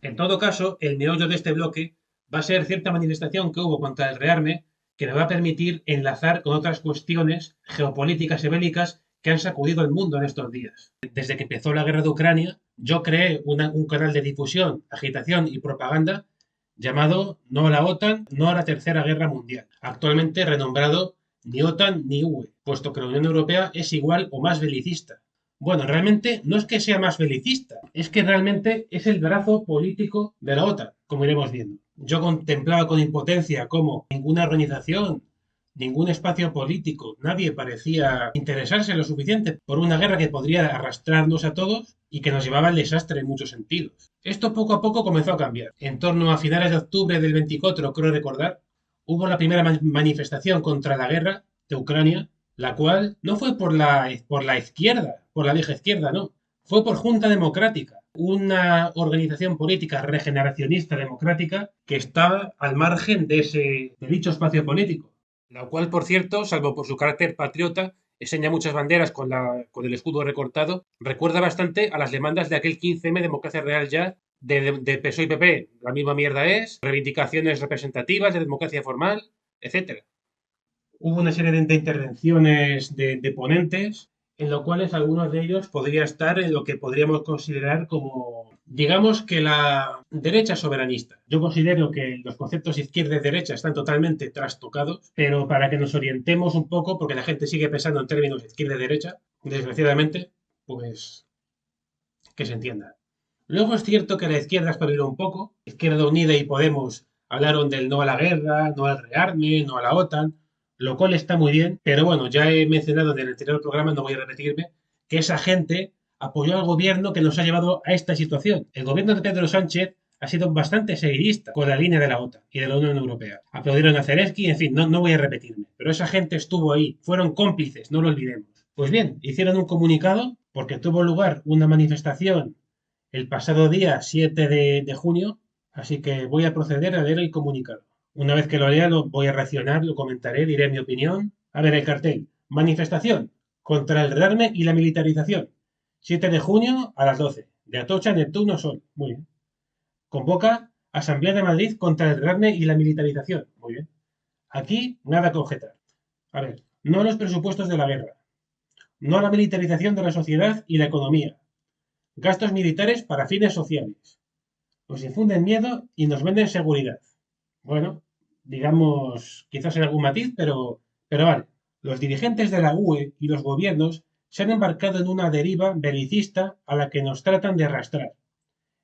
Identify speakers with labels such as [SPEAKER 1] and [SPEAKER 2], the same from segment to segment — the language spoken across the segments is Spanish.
[SPEAKER 1] En todo caso, el meollo de este bloque va a ser cierta manifestación que hubo contra el rearme que nos va a permitir enlazar con otras cuestiones geopolíticas y bélicas que han sacudido el mundo en estos días. Desde que empezó la guerra de Ucrania, yo creé un canal de difusión, agitación y propaganda llamado No a la OTAN, no a la Tercera Guerra Mundial, actualmente renombrado ni OTAN ni UE, puesto que la Unión Europea es igual o más belicista. Bueno, realmente no es que sea más belicista, es que realmente es el brazo político de la OTAN, como iremos viendo. Yo contemplaba con impotencia cómo ninguna organización, ningún espacio político, nadie parecía interesarse lo suficiente por una guerra que podría arrastrarnos a todos y que nos llevaba al desastre en muchos sentidos. Esto poco a poco comenzó a cambiar. En torno a finales de octubre del 24, creo recordar, hubo la primera manifestación contra la guerra de Ucrania, la cual no fue por la izquierda, por la vieja izquierda, no. Fue por Junta Democrática, una organización política regeneracionista democrática que estaba al margen de dicho espacio político. La cual, por cierto, salvo por su carácter patriota, enseña muchas banderas con el escudo recortado, recuerda bastante a las demandas de aquel 15M Democracia Real Ya de PSOE y PP. La misma mierda es, reivindicaciones representativas de democracia formal, etcétera. Hubo una serie de intervenciones de ponentes, en lo cuales algunos de ellos podría estar en lo que podríamos considerar como, digamos que la derecha soberanista. Yo considero que los conceptos izquierda y derecha están totalmente trastocados, pero para que nos orientemos un poco, porque la gente sigue pensando en términos izquierda y derecha, desgraciadamente, pues que se entienda. Luego es cierto que la izquierda espabiló un poco. Izquierda Unida y Podemos hablaron del no a la guerra, no al rearme, no a la OTAN, lo cual está muy bien, pero bueno, ya he mencionado en el anterior programa, no voy a repetirme, que esa gente apoyó al gobierno que nos ha llevado a esta situación. El gobierno de Pedro Sánchez ha sido bastante seguidista con la línea de la OTAN y de la Unión Europea. Aplaudieron a Zelensky, en fin, no voy a repetirme, pero esa gente estuvo ahí, fueron cómplices, no lo olvidemos. Pues bien, hicieron un comunicado porque tuvo lugar una manifestación el pasado día 7 de junio, así que voy a proceder a leer el comunicado. Una vez que lo lea, lo voy a reaccionar, lo comentaré, diré mi opinión. A ver, el cartel. Manifestación contra el rearme y la militarización. 7 de junio a las 12. De Atocha, Neptuno, Sol. Muy bien. Convoca Asamblea de Madrid contra el rearme y la militarización. Muy bien. Aquí nada que objetar. A ver, no a los presupuestos de la guerra. No a la militarización de la sociedad y la economía. Gastos militares para fines sociales. Nos infunden miedo y nos venden seguridad. Bueno, digamos, quizás en algún matiz, pero vale. Los dirigentes de la UE y los gobiernos se han embarcado en una deriva belicista a la que nos tratan de arrastrar.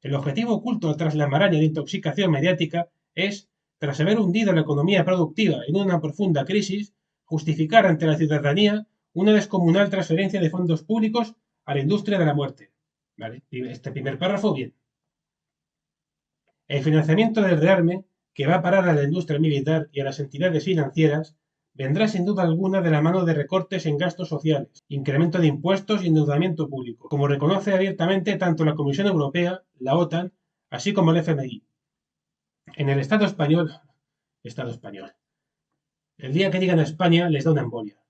[SPEAKER 1] El objetivo oculto tras la maraña de intoxicación mediática es, tras haber hundido la economía productiva en una profunda crisis, justificar ante la ciudadanía una descomunal transferencia de fondos públicos a la industria de la muerte. ¿Vale? Este primer párrafo, bien. El financiamiento del rearme, que va a parar a la industria militar y a las entidades financieras, vendrá sin duda alguna de la mano de recortes en gastos sociales, incremento de impuestos y endeudamiento público, como reconoce abiertamente tanto la Comisión Europea, la OTAN, así como el FMI. En el Estado español, el día que llegan a España les da una embolia.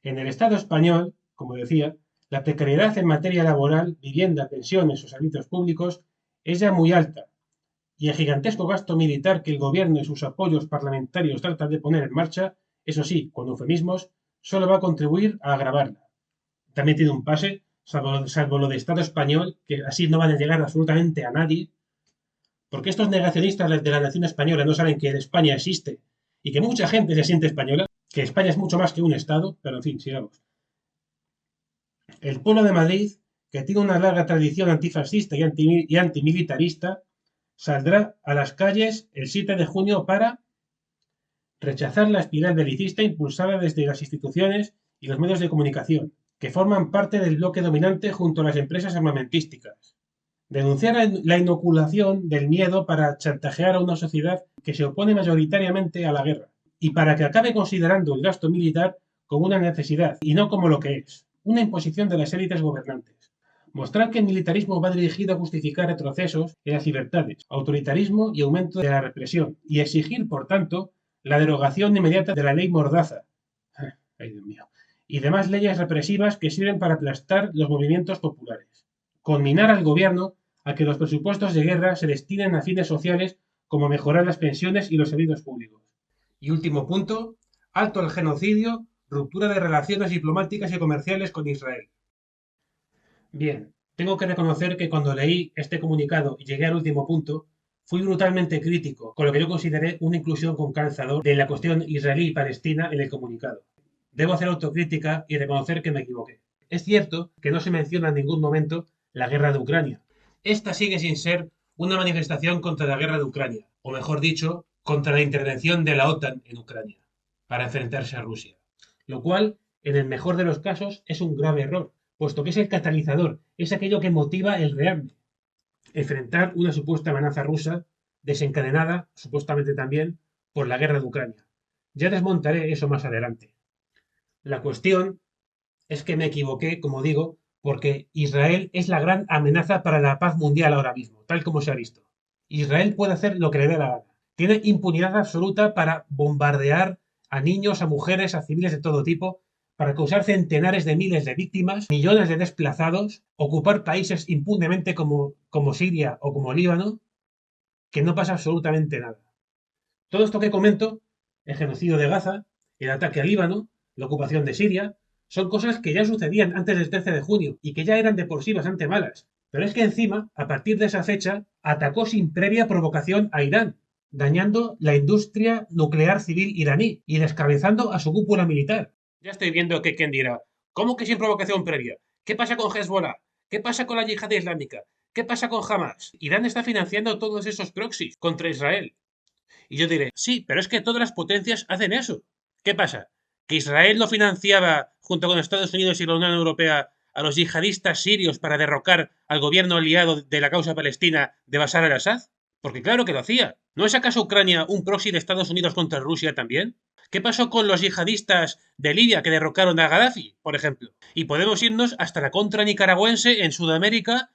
[SPEAKER 1] En el Estado español, como decía, la precariedad en materia laboral, vivienda, pensiones o servicios públicos es ya muy alta y el gigantesco gasto militar que el gobierno y sus apoyos parlamentarios tratan de poner en marcha, eso sí, con eufemismos, solo va a contribuir a agravarla. También tiene un pase, salvo lo de Estado español, que así no van a llegar absolutamente a nadie, porque estos negacionistas de la nación española no saben que España existe y que mucha gente se siente española, que España es mucho más que un Estado, pero en fin, sigamos. El pueblo de Madrid, que tiene una larga tradición antifascista y antimilitarista, saldrá a las calles el 7 de junio para rechazar la espiral belicista impulsada desde las instituciones y los medios de comunicación, que forman parte del bloque dominante junto a las empresas armamentísticas. Denunciar la inoculación del miedo para chantajear a una sociedad que se opone mayoritariamente a la guerra y para que acabe considerando el gasto militar como una necesidad y no como lo que es, una imposición de las élites gobernantes. Mostrar que el militarismo va dirigido a justificar retrocesos en las libertades, autoritarismo y aumento de la represión, y exigir, por tanto, la derogación inmediata de la ley Mordaza. Ay, Dios mío. Y demás leyes represivas que sirven para aplastar los movimientos populares. Conminar al gobierno a que los presupuestos de guerra se destinen a fines sociales como mejorar las pensiones y los servicios públicos. Y último punto, alto al genocidio, ruptura de relaciones diplomáticas y comerciales con Israel. Bien, tengo que reconocer que cuando leí este comunicado y llegué al último punto, fui brutalmente crítico con lo que yo consideré una inclusión con calzador de la cuestión israelí y palestina en el comunicado. Debo hacer autocrítica y reconocer que me equivoqué. Es cierto que no se menciona en ningún momento la guerra de Ucrania. Esta sigue sin ser una manifestación contra la guerra de Ucrania, o mejor dicho, contra la intervención de la OTAN en Ucrania para enfrentarse a Rusia. Lo cual, en el mejor de los casos, es un grave error, puesto que es el catalizador, es aquello que motiva el rearme. Enfrentar una supuesta amenaza rusa desencadenada, supuestamente también, por la guerra de Ucrania. Ya desmontaré eso más adelante. La cuestión es que me equivoqué, como digo, porque Israel es la gran amenaza para la paz mundial ahora mismo, tal como se ha visto. Israel puede hacer lo que le dé la gana. Tiene impunidad absoluta para bombardear a niños, a mujeres, a civiles de todo tipo, para causar centenares de miles de víctimas, millones de desplazados, ocupar países impunemente como Siria o como Líbano, que no pasa absolutamente nada. Todo esto que comento, el genocidio de Gaza, el ataque a Líbano, la ocupación de Siria, son cosas que ya sucedían antes del 13 de junio y que ya eran de por sí bastante malas. Pero es que encima, a partir de esa fecha, atacó sin previa provocación a Irán, dañando la industria nuclear civil iraní y descabezando a su cúpula militar. Ya estoy viendo que quien dirá, ¿cómo que sin provocación previa? ¿Qué pasa con Hezbollah? ¿Qué pasa con la yihad islámica? ¿Qué pasa con Hamas? Irán está financiando todos esos proxies contra Israel. Y yo diré, sí, pero es que todas las potencias hacen eso. ¿Qué pasa? ¿Que Israel no financiaba, junto con Estados Unidos y la Unión Europea, a los yihadistas sirios para derrocar al gobierno aliado de la causa palestina de Bashar al-Assad? Porque claro que lo hacía. ¿No es acaso Ucrania un proxy de Estados Unidos contra Rusia también? ¿Qué pasó con los yihadistas de Libia que derrocaron a Gaddafi, por ejemplo? Y podemos irnos hasta la contra nicaragüense en Sudamérica,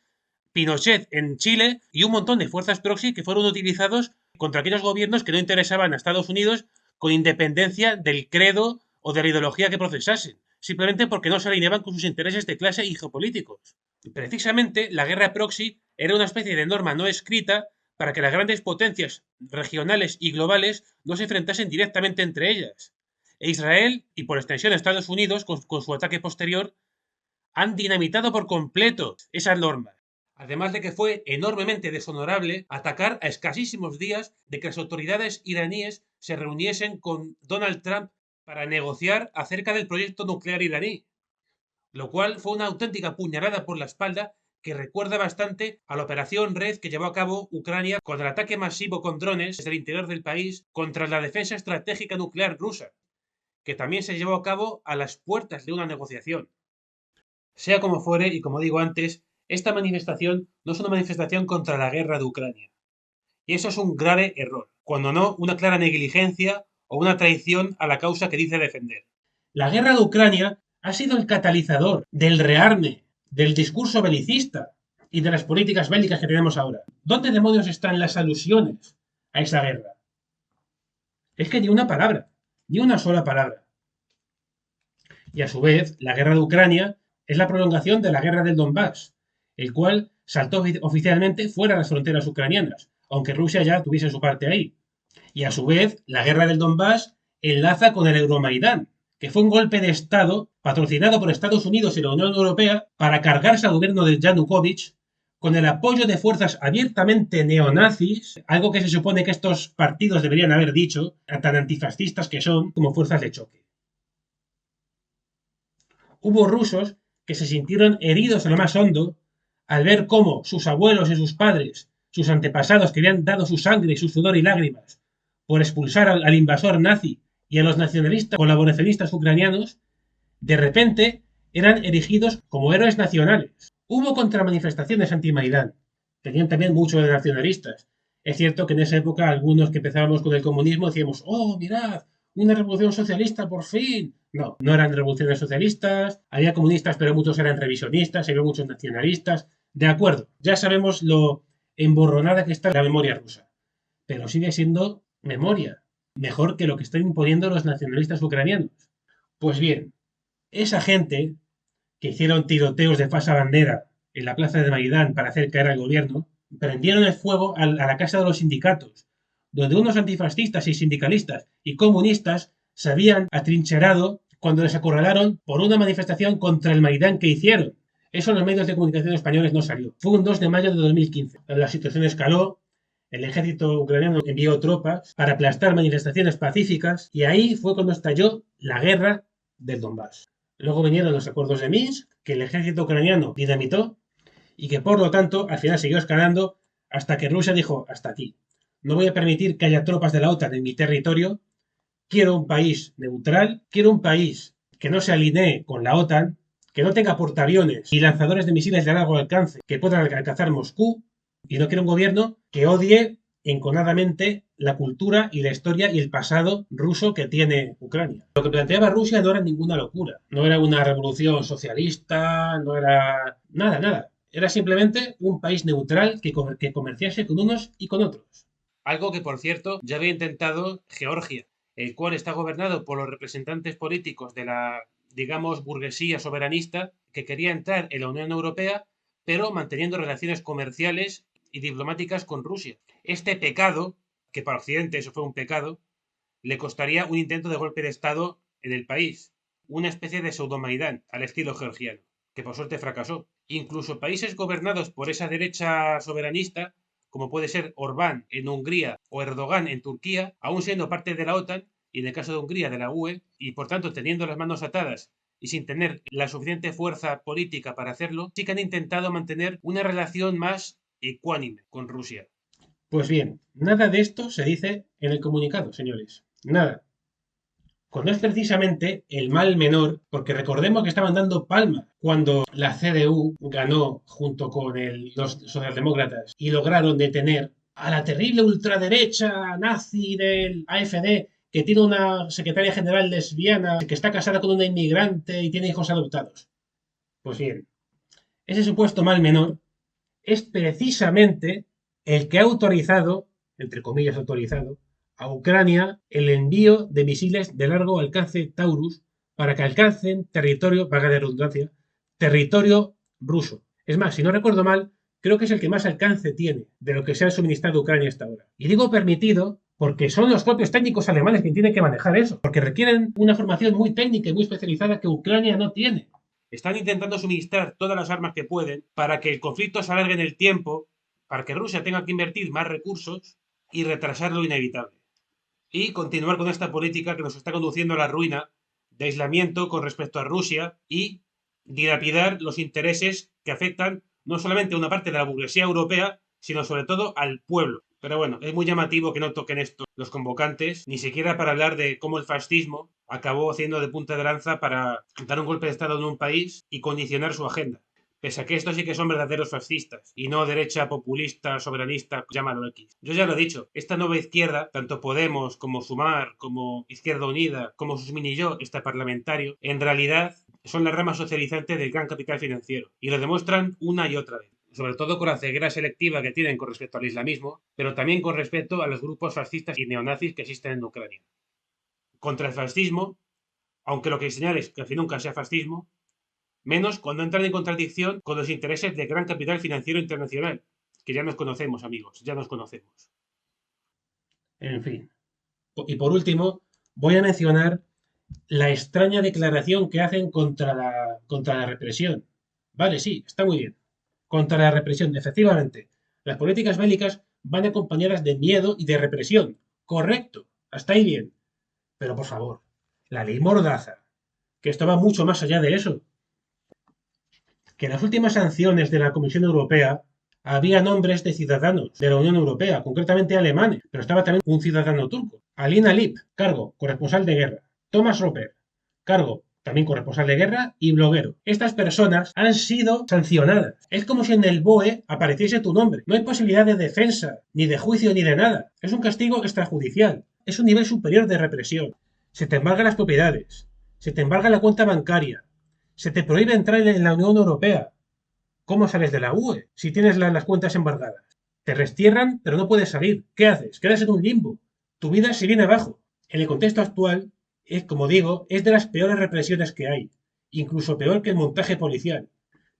[SPEAKER 1] Pinochet en Chile y un montón de fuerzas proxy que fueron utilizados contra aquellos gobiernos que no interesaban a Estados Unidos con independencia del credo o de la ideología que procesasen, simplemente porque no se alineaban con sus intereses de clase y geopolíticos. Precisamente, la guerra proxy era una especie de norma no escrita para que las grandes potencias regionales y globales no se enfrentasen directamente entre ellas. E Israel, y por extensión Estados Unidos, con su ataque posterior, han dinamitado por completo esas normas. Además de que fue enormemente deshonorable atacar a escasísimos días de que las autoridades iraníes se reuniesen con Donald Trump para negociar acerca del proyecto nuclear iraní, lo cual fue una auténtica puñalada por la espalda que recuerda bastante a la operación Red que llevó a cabo Ucrania con el ataque masivo con drones desde el interior del país contra la defensa estratégica nuclear rusa, que también se llevó a cabo a las puertas de una negociación. Sea como fuere, y como digo antes, esta manifestación no es una manifestación contra la guerra de Ucrania. Y eso es un grave error, cuando no una clara negligencia o una traición a la causa que dice defender. La guerra de Ucrania ha sido el catalizador del rearme, del discurso belicista y de las políticas bélicas que tenemos ahora. ¿Dónde demonios están las alusiones a esa guerra? Es que ni una palabra, ni una sola palabra. Y a su vez, la guerra de Ucrania es la prolongación de la guerra del Donbass, el cual saltó oficialmente fuera de las fronteras ucranianas, aunque Rusia ya tuviese su parte ahí. Y a su vez, la guerra del Donbass enlaza con el Euromaidán, que fue un golpe de Estado patrocinado por Estados Unidos y la Unión Europea para cargarse al gobierno de Yanukovych con el apoyo de fuerzas abiertamente neonazis, algo que se supone que estos partidos deberían haber dicho, tan antifascistas que son, como fuerzas de choque. Hubo rusos que se sintieron heridos en lo más hondo al ver cómo sus abuelos y sus padres, sus antepasados que habían dado su sangre y su sudor y lágrimas por expulsar al invasor nazi y a los nacionalistas colaboracionistas ucranianos, de repente eran erigidos como héroes nacionales. Hubo contramanifestaciones anti-Maidán, tenían también mucho de nacionalistas. Es cierto que en esa época algunos que empezábamos con el comunismo decíamos, oh, mirad, una revolución socialista por fin. No, no eran revoluciones socialistas, había comunistas, pero muchos eran revisionistas, había muchos nacionalistas. De acuerdo, ya sabemos lo emborronada que está la memoria rusa, pero sigue siendo memoria, mejor que lo que están imponiendo los nacionalistas ucranianos. Pues bien, esa gente que hicieron tiroteos de falsa bandera en la plaza de Maidán para hacer caer al gobierno, prendieron el fuego a la casa de los sindicatos, donde unos antifascistas y sindicalistas y comunistas se habían atrincherado cuando les acorralaron por una manifestación contra el Maidán que hicieron. Eso en los medios de comunicación españoles no salió. Fue un 2 de mayo de 2015. La situación escaló, el ejército ucraniano envió tropas para aplastar manifestaciones pacíficas y ahí fue cuando estalló la guerra del Donbass. Luego vinieron los acuerdos de Minsk, que el ejército ucraniano dinamitó y que por lo tanto al final siguió escalando hasta que Rusia dijo hasta aquí. No voy a permitir que haya tropas de la OTAN en mi territorio. Quiero un país neutral, quiero un país que no se alinee con la OTAN, que no tenga portaaviones y lanzadores de misiles de largo alcance que puedan alcanzar Moscú, y no quiero un gobierno que odie enconadamente la cultura y la historia y el pasado ruso que tiene Ucrania. Lo que planteaba Rusia no era ninguna locura, no era una revolución socialista, no era nada, nada. Era simplemente un país neutral que comerciase con unos y con otros. Algo que, por cierto, ya había intentado Georgia, el cual está gobernado por los representantes políticos de la, digamos, burguesía soberanista que quería entrar en la Unión Europea, pero manteniendo relaciones comerciales y diplomáticas con Rusia. Este pecado, que para Occidente eso fue un pecado, le costaría un intento de golpe de Estado en el país, una especie de pseudo-Maidán al estilo georgiano, que por suerte fracasó. Incluso países gobernados por esa derecha soberanista, como puede ser Orbán en Hungría o Erdogan en Turquía, aún siendo parte de la OTAN, y en el caso de Hungría de la UE, y por tanto teniendo las manos atadas y sin tener la suficiente fuerza política para hacerlo, sí que han intentado mantener una relación más ecuánime con Rusia. Pues bien, nada de esto se dice en el comunicado, señores. Nada. Cuando es precisamente el mal menor, porque recordemos que estaban dando palma cuando la CDU ganó junto con los socialdemócratas y lograron detener a la terrible ultraderecha nazi del AfD que tiene una secretaria general lesbiana que está casada con una inmigrante y tiene hijos adoptados. Pues bien, ese supuesto mal menor es precisamente el que ha autorizado, entre comillas autorizado, a Ucrania el envío de misiles de largo alcance Taurus para que alcancen territorio, vaga de redundancia, territorio ruso. Es más, si no recuerdo mal, creo que es el que más alcance tiene de lo que se ha suministrado a Ucrania hasta ahora. Y digo permitido porque son los propios técnicos alemanes quienes tienen que manejar eso, porque requieren una formación muy técnica y muy especializada que Ucrania no tiene. Están intentando suministrar todas las armas que pueden para que el conflicto se alargue en el tiempo, para que Rusia tenga que invertir más recursos y retrasar lo inevitable. Y continuar con esta política que nos está conduciendo a la ruina de aislamiento con respecto a Rusia y dilapidar los intereses que afectan no solamente a una parte de la burguesía europea, sino sobre todo al pueblo. Pero bueno, es muy llamativo que no toquen esto los convocantes, ni siquiera para hablar de cómo el fascismo acabó haciendo de punta de lanza para dar un golpe de Estado en un país y condicionar su agenda. Pese a que estos sí que son verdaderos fascistas y no derecha populista, soberanista, llámalo X. Yo ya lo he dicho, esta nueva izquierda, tanto Podemos como Sumar, como Izquierda Unida, como sus mini yo, este parlamentario, en realidad son la rama socializante del gran capital financiero y lo demuestran una y otra vez. Sobre todo con la ceguera selectiva que tienen con respecto al islamismo, pero también con respecto a los grupos fascistas y neonazis que existen en Ucrania. Contra el fascismo, aunque lo que señales que al fin nunca sea fascismo, menos cuando entran en contradicción con los intereses del gran capital financiero internacional, que ya nos conocemos, amigos, ya nos conocemos. En fin. Y por último, voy a mencionar la extraña declaración que hacen contra la represión. Vale, sí, está muy bien. Contra la represión, efectivamente. Las políticas bélicas van acompañadas de miedo y de represión. Correcto, hasta ahí bien. Pero por favor, la ley Mordaza, que esto va mucho más allá de eso. Que en las últimas sanciones de la Comisión Europea había nombres de ciudadanos de la Unión Europea, concretamente alemanes, pero estaba también un ciudadano turco. Alina Lip, cargo, corresponsal de guerra. Thomas Roper, cargo, también corresponsal de guerra y bloguero. Estas personas han sido sancionadas. Es como si en el BOE apareciese tu nombre. No hay posibilidad de defensa, ni de juicio, ni de nada. Es un castigo extrajudicial. Es un nivel superior de represión. Se te embargan las propiedades. Se te embarga la cuenta bancaria. Se te prohíbe entrar en la Unión Europea. ¿Cómo sales de la UE si tienes las cuentas embargadas? Te restierran, pero no puedes salir. ¿Qué haces? Quedas en un limbo. Tu vida se viene abajo. En el contexto actual, como digo, es de las peores represiones que hay. Incluso peor que el montaje policial.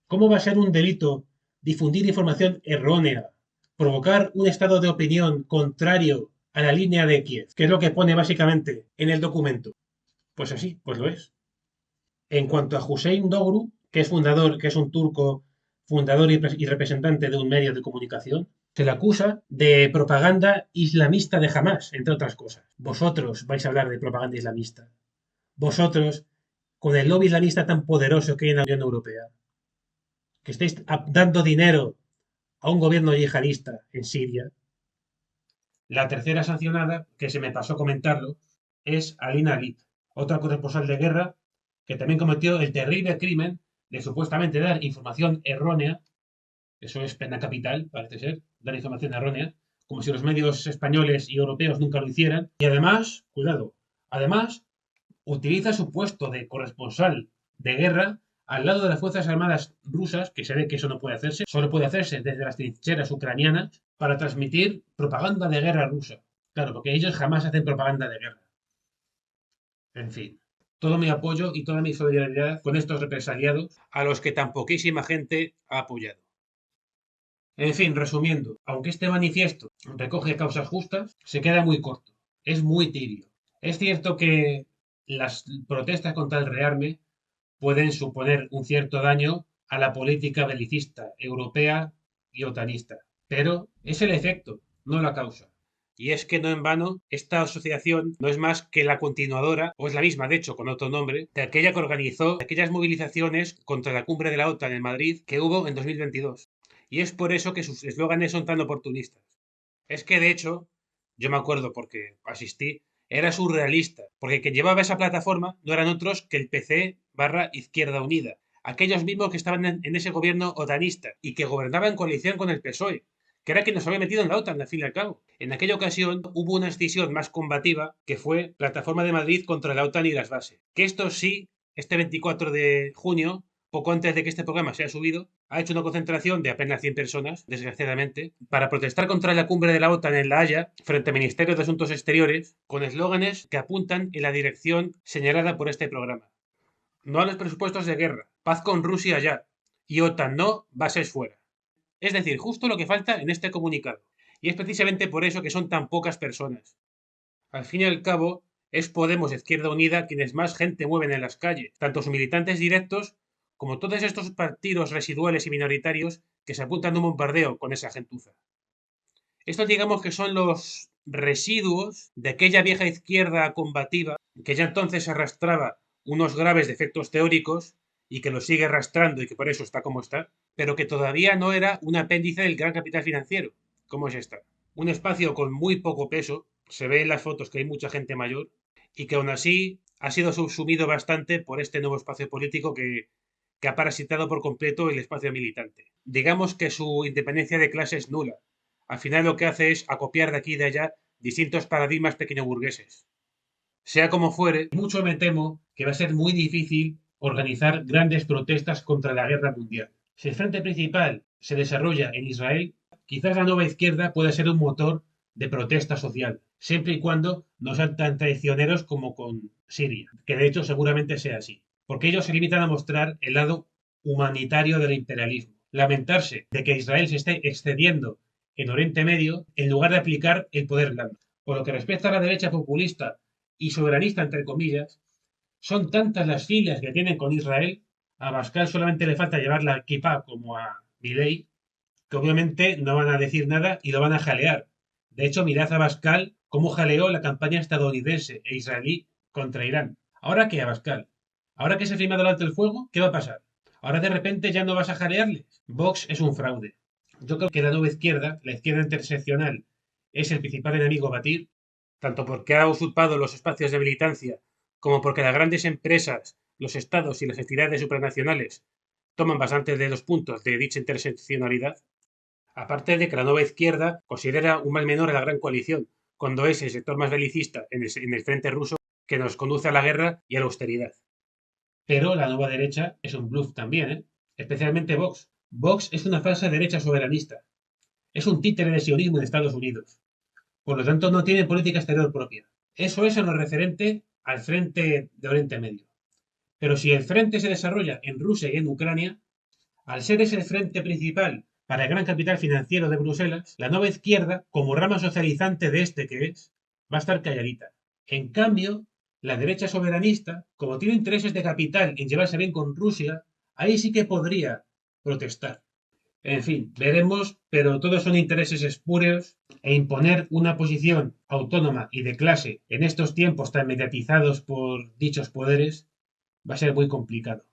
[SPEAKER 1] ¿Cómo va a ser un delito difundir información errónea, provocar un estado de opinión contrario a la línea de Kiev, que es lo que pone básicamente en el documento? Pues así, pues lo es. En cuanto a Hüseyin Doğru, que es fundador, que es un turco fundador y representante de un medio de comunicación, se le acusa de propaganda islamista de Hamas, entre otras cosas. Vosotros vais a hablar de propaganda islamista. Vosotros, con el lobby islamista tan poderoso que hay en la Unión Europea, que estáis dando dinero a un gobierno yihadista en Siria. La tercera sancionada, que se me pasó comentarlo, es Alina Alit, otra corresponsal de guerra que también cometió el terrible crimen de supuestamente dar información errónea. Eso es pena capital, parece ser, dar información errónea, como si los medios españoles y europeos nunca lo hicieran. Y además, cuidado, además utiliza su puesto de corresponsal de guerra al lado de las Fuerzas Armadas rusas, que se ve que eso no puede hacerse, solo puede hacerse desde las trincheras ucranianas, para transmitir propaganda de guerra rusa. Claro, porque ellos jamás hacen propaganda de guerra. En fin, todo mi apoyo y toda mi solidaridad con estos represaliados a los que tan poquísima gente ha apoyado. En fin, resumiendo, aunque este manifiesto recoge causas justas, se queda muy corto, es muy tibio. Es cierto que las protestas contra el rearme pueden suponer un cierto daño a la política belicista europea y otanista, pero es el efecto, no la causa. Y es que no en vano, esta asociación no es más que la continuadora, o es la misma, de hecho, con otro nombre, de aquella que organizó aquellas movilizaciones contra la cumbre de la OTAN en Madrid que hubo en 2022. Y es por eso que sus eslóganes son tan oportunistas. Es que, de hecho, yo me acuerdo porque asistí, era surrealista, porque quien llevaba esa plataforma no eran otros que el PC barra Izquierda Unida, aquellos mismos que estaban en ese gobierno otanista y que gobernaban en coalición con el PSOE, que era quien nos había metido en la OTAN, al fin y al cabo. En aquella ocasión hubo una escisión más combativa que fue Plataforma de Madrid contra la OTAN y las bases. Que esto sí, este 24 de junio, poco antes de que este programa sea subido, ha hecho una concentración de apenas 100 personas, desgraciadamente, para protestar contra la cumbre de la OTAN en La Haya, frente al Ministerio de Asuntos Exteriores, con eslóganes que apuntan en la dirección señalada por este programa. No a los presupuestos de guerra, paz con Rusia ya, y OTAN no, bases fuera. Es decir, justo lo que falta en este comunicado. Y es precisamente por eso que son tan pocas personas. Al fin y al cabo, es Podemos Izquierda Unida quienes más gente mueven en las calles, tanto sus militantes directos como todos estos partidos residuales y minoritarios que se apuntan a un bombardeo con esa gentuza. Estos digamos que son los residuos de aquella vieja izquierda combativa que ya entonces arrastraba unos graves defectos teóricos y que lo sigue arrastrando y que por eso está como está, pero que todavía no era un apéndice del gran capital financiero, como es esta. Un espacio con muy poco peso, se ve en las fotos que hay mucha gente mayor, y que aún así ha sido subsumido bastante por este nuevo espacio político que ha parasitado por completo el espacio militante. Digamos que su independencia de clase es nula. Al final lo que hace es acopiar de aquí y de allá distintos paradigmas pequeñoburgueses. Sea como fuere, mucho me temo que va a ser muy difícil organizar grandes protestas contra la guerra mundial. Si el frente principal se desarrolla en Israel, quizás la nueva izquierda pueda ser un motor de protesta social, siempre y cuando no sean tan traicioneros como con Siria, que de hecho seguramente sea así, porque ellos se limitan a mostrar el lado humanitario del imperialismo, lamentarse de que Israel se esté excediendo en Oriente Medio en lugar de aplicar el poder blando. Por lo que respecta a la derecha populista y soberanista, entre comillas, son tantas las filas que tienen con Israel, a Bascal solamente le falta llevar la kippah como a Milei, que obviamente no van a decir nada y lo van a jalear. De hecho, mirad a Bascal cómo jaleó la campaña estadounidense e israelí contra Irán. ¿Ahora qué, Abascal? ¿Ahora que se ha firmado el alto el fuego? ¿Qué va a pasar? ¿Ahora de repente ya no vas a jalearles? Vox es un fraude. Yo creo que la nueva izquierda, la izquierda interseccional, es el principal enemigo a batir, tanto porque ha usurpado los espacios de militancia, como porque las grandes empresas, los estados y las entidades supranacionales toman bastante de los puntos de dicha interseccionalidad. Aparte de que la nueva izquierda considera un mal menor a la gran coalición, cuando es el sector más belicista en el frente ruso que nos conduce a la guerra y a la austeridad. Pero la nueva derecha es un bluff también, ¿eh? Especialmente Vox. Vox es una falsa derecha soberanista. Es un títere de sionismo de Estados Unidos. Por lo tanto, no tiene política exterior propia. Eso es en lo referente al frente de Oriente Medio. Pero si el frente se desarrolla en Rusia y en Ucrania, Al ser ese el frente principal para el gran capital financiero de Bruselas, la nueva izquierda, como rama socializante de este que es, va a estar calladita. En cambio, la derecha soberanista, como tiene intereses de capital en llevarse bien con Rusia, ahí sí que podría protestar. En fin, veremos, pero todos son intereses espúreos e imponer una posición autónoma y de clase en estos tiempos tan mediatizados por dichos poderes va a ser muy complicado.